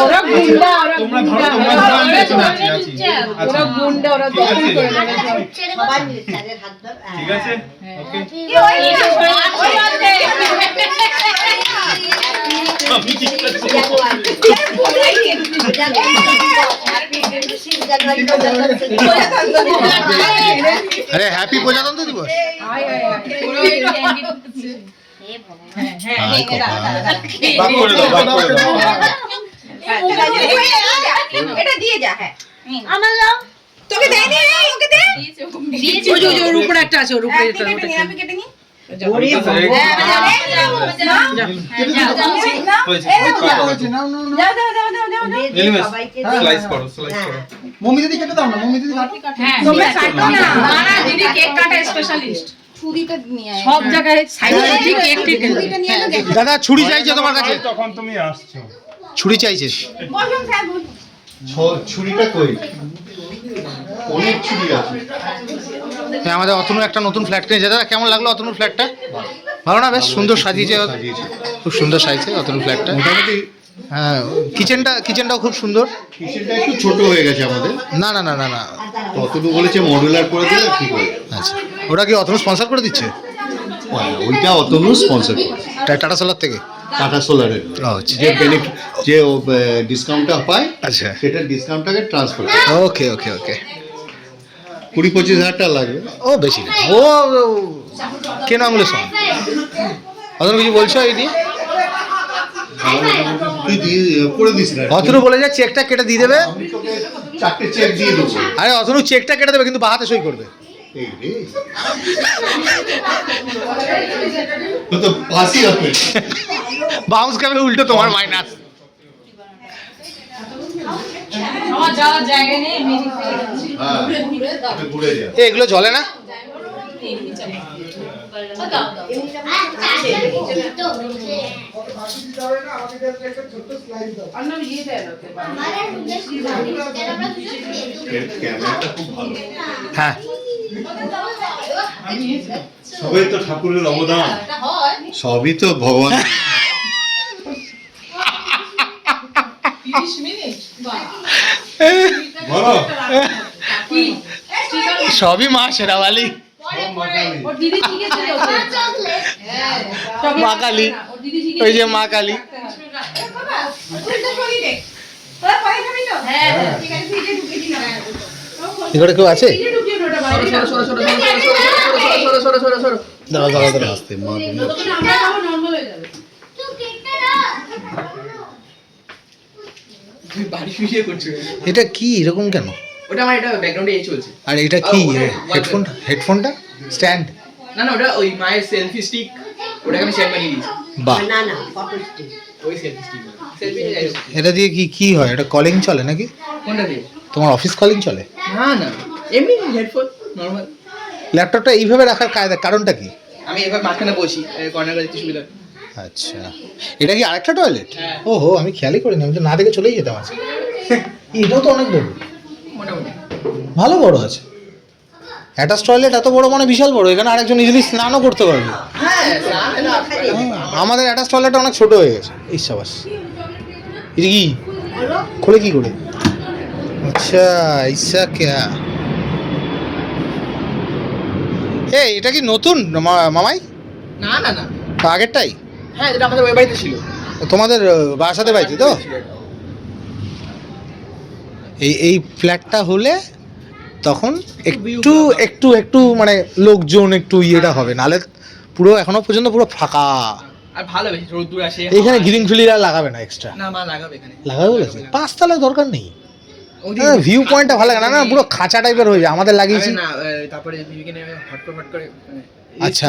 ওরা গুন্ডা, ওরা তোমরা গুন্ডা, ধরো, তোমরা ওরা দুজন আছি, আছি। ওরা গুন্ডা, ওরা দখল করে নেবে সব। সবাই মিলে চারের হাত ধর। ঠিক আছে, ওকে। আরে হ্যাপি প্রজাতন্ত্র দিবস। আয় আয় আয়। হাই কপাল। বাক করে দাও, বাক করে দাও। এটা দিয়ে যা। হ্যাঁ আমার লাও। তোকে দেয় নি, ওকে দে। ওই যে ওর উপরে একটা আছে, ওর উপরে একটা। কেটে নি, আমি কেটে নি। ওরে বাবা। হয়েছে, যাও যাও যাও যাও যাও। এলিমেন্টস সবাইকে স্লাইস করো, স্লাইস করো। মমি দিদি কেটে দাও না, মমি দিদি কাটো। হ্যাঁ, তোমরা কাটো না। না দিদি কেক কাটা স্পেশালিস্ট। ছুরিটা নিয়ে আয়। সব জায়গায় সাইডে কেক টেক। ছুরিটা নিয়ে এলো দেখ। দাদা ছুরি চাইছে তোমার কাছে, তখন তুমি আসছো। ছুরি চাইছিস? বলুন স্যার বলুন। ছুরিটা কই? অনেক ছুরি আছে। হ্যাঁ, আমাদের অতনু একটা নতুন ফ্ল্যাট কিনেছে। দাদা কেমন লাগলো অতনুর ফ্ল্যাটটা? ভালো না? বেশ সুন্দর সাজিয়েছে, খুব সুন্দর সাজিয়েছে অতনু ফ্ল্যাটটা। মোটামুটি হ্যাঁ, কিচেনটাও খুব সুন্দর। কিচেনটা একটু ছোট হয়ে গেছে আমাদের, না না না না না, ততটুকু বলেছে মডুলার করে দিলে ঠিক হবে। আচ্ছা, ওটা কি অতনু স্পন্সর করে দিচ্ছে? ওইটা অতনু স্পন্সর করে টাটা সোলার থেকে? টাটা সোলারের আচ্ছা যে বেনিফিট, যে ডিসকাউন্টটা পায় আচ্ছা, সেটা ডিসকাউন্টটাকে ট্রান্সফার করে। ওকে ওকে ওকে। 20-25 হাজার টাকা লাগবে। ও বেশি না, ও কেন আঙুলের সঙ্গে অতনু কিছু বলছো এই নিয়ে? তুই দিয়ে করে দিস না। অতনু বলে যে চেকটা কেটে দিয়ে দেবে। আমি তোকে 4টে চেক দিয়ে দেবো। আরে অতনু চেকটা কেটে দেবে কিন্তু বাহাতে সই করবে। এই রে, তো তো পাসই হবে। বাউন্স খাবে উল্টো তোমার মাইনাস। আমার যাওয়ার জায়গা নেই, মেরি ফেলে যাচ্ছি। হ্যাঁ, ঘুরে যা। এগুলো চলে না? ক্যামেরাটা খুব ভালো। হ্যাঁ, সবাই তো ঠাকুরের অবদান। সবই তো ভগবান। 30 মিনিট বলো। সবই মা শেরাওয়ালি, ওর দিদি শিখেছিল মা কালী, ওই যে মা কালী। উল্টো সরিয়ে দে। তোরা পরে খাবি তো? হ্যাঁ ঠিক আছে, ফ্রিজে ঢুকিয়ে দিন। এখানে কেউ আছে? ফ্রিজে ঢুকিয়ে ওটা বাইরে। দাঁড়া দাঁড়া দাঁড়া। আসতে মা তখন আমরা খাবো, নরমাল হয়ে যাবে। এটা কি এরকম কেন? ওটা আমার এটা ব্যাকগ্রাউন্ডে এই চলছে। আর এটা কি ওটা হেডফোনটা স্ট্যান্ড? না না, ওটা ওই মায়ের সেলফি স্টিক, ওটাকে আমি শেয়ার মারিয়ে দিয়েছি। বাহ, না না ফটো স্টিক। ওই সেলফি স্টিক, সেলফি যাই হোক। এটা দিয়ে কি কি হয়? এটা কলিং চলে নাকি? কোনটা দিয়ে? তোমার অফিস কলিং চলে? না না, এমনি হেডফোন নরমাল। ল্যাপটপটা এইভাবে রাখার কারণটা কি? আমি এবার মাঝখানে বসি, কর্নার করে দিতে সুবিধা। আচ্ছা, এটা কি আরেকটা টয়লেট? হ্যাঁ। ওহো, আমি খেয়ালই করিনি, আমি তো না দেখে চলেই যেতাম আজকে। এটাও তো অনেক বড়, মোটামুটি ভালো বড় আছে। অ্যাটাচ টয়লেট এত বড় মানে বিশাল বড়। এখানে আরেকজন ইজিলি স্নানও করতে পারবে। হ্যাঁ, আমাদের অ্যাটাচ টয়লেট অনেক ছোট হয়ে গেছে। ইসাবাস, এটা কি খোলে কি করে? আচ্ছা, ইসা ক্যা এই, এটা কি নতুন মামাই? না না না, আগেরটাই? হ্যাঁ এটা আমাদের ওই বাড়িতে ছিল। তোমাদের বাসাতে বাড়িতে তো? এই ফ্ল্যাটটা হলে তখন একটু একটু একটু মানে লোকজন একটু ইয়েটা হবে, নাহলে পুরো এখনো পর্যন্ত পুরো ফাঁকা। আর ভালো বেশি রোদ্দুর আসে। এইখানে গ্রিন ফিলির আর লাগাবে না এক্সট্রা? না মা লাগাবে এখানে। লাগাবে বলেছে? 5 তলায় দরকার নেই। ওদিকে ভিউ পয়েন্টটা ভালো লাগে না, না পুরো খাঁচা টাইপের হয়ে যায়। আমাদের লাগিয়েছি। না, তারপরে বিবিকে হট করে আচ্ছা,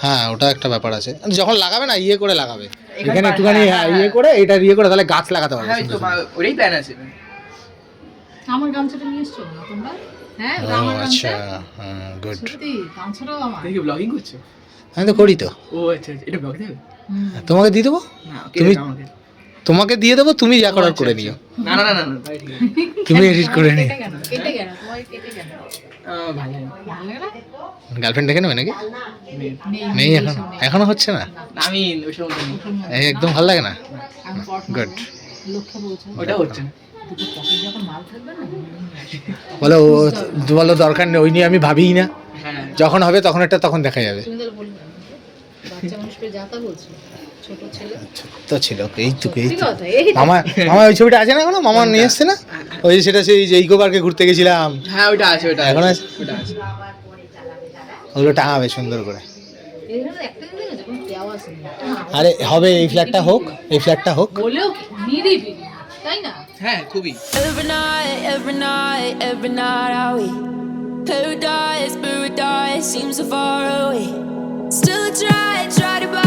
হ্যাঁ ওটা একটা ব্যাপার আছে। যখন লাগাবে না ইয়ে করে লাগাবে, এখানে একটুখানি ইয়ে করে, এটা ইয়ে করে তাহলে গাছ লাগাতে পারবে। হ্যাঁ তো ওটাই প্ল্যান আছে। আমার গামছাটা নিয়ে এসছো না তোমরা? হ্যাঁ, ও আমার আচ্ছা, গামছা। হ্যাঁ গুড। সত্যি গামছাটাও আমার। তুমি কি ব্লগিং করছো? আমি তো করি তো। ও আচ্ছা, এটা ব্লগ দেবে? তোমাকে দিয়ে দেবো, না, তুমি- আমাকে। তোমাকে দিয়ে দেবো, তুমি যা করার করে নিও। না না না না না, তাই ঠিক আছে। তুমি এডিট করে নিও। কেটে কেন? তোমার কেটে কেন? ভালো লাগে। ভালো লাগে না? গার্লফ্রেন্ড দেখে নেবে নাকি? নেই এখন, এখনো হচ্ছে না? আমি ওইসব মতো নেই। এই একদম ভালো লাগে না? আমি পড়াশোনা গুড। লক্ষ্যে পৌঁছে ওটা হচ্ছে না। দুটো পকেট যখন মাল থাকবে না বলো বলো দরকার নেই, ওই নিয়ে আমি ভাবিই না, হ্যাঁ যখন হবে তখন একটা তখন দেখা যাবে। তুমি তাহলে বলবে না। বাচ্চা মানুষ পেয়ে যাতা বলছো ছোট ছেলে তো ছিল এইটুকু সত্যি কথা, এই মামা মামা ওই ছবিটা আছে না এখনো? মামা নিয়ে এসছে না ওই যে, সেটা সেই যে ইকো পার্কে ঘুরতে গেছিলাম, হ্যাঁ ওটা আছে, ওটা এখন আছে, আছে? ওটা আছে। ওগুলো টাঙাবে সুন্দর করে। এখানে একটা দিন দেখেছো কোনো দেওয়া আছে না। আরে হবে, এই ফ্ল্যাটটা হোক, এই ফ্ল্যাটটা হোক। বলেও কি নিরিবিলি, তাই না? হ্যাঁ খুবই। Every night are we paradise seems so far away. Still I try to buy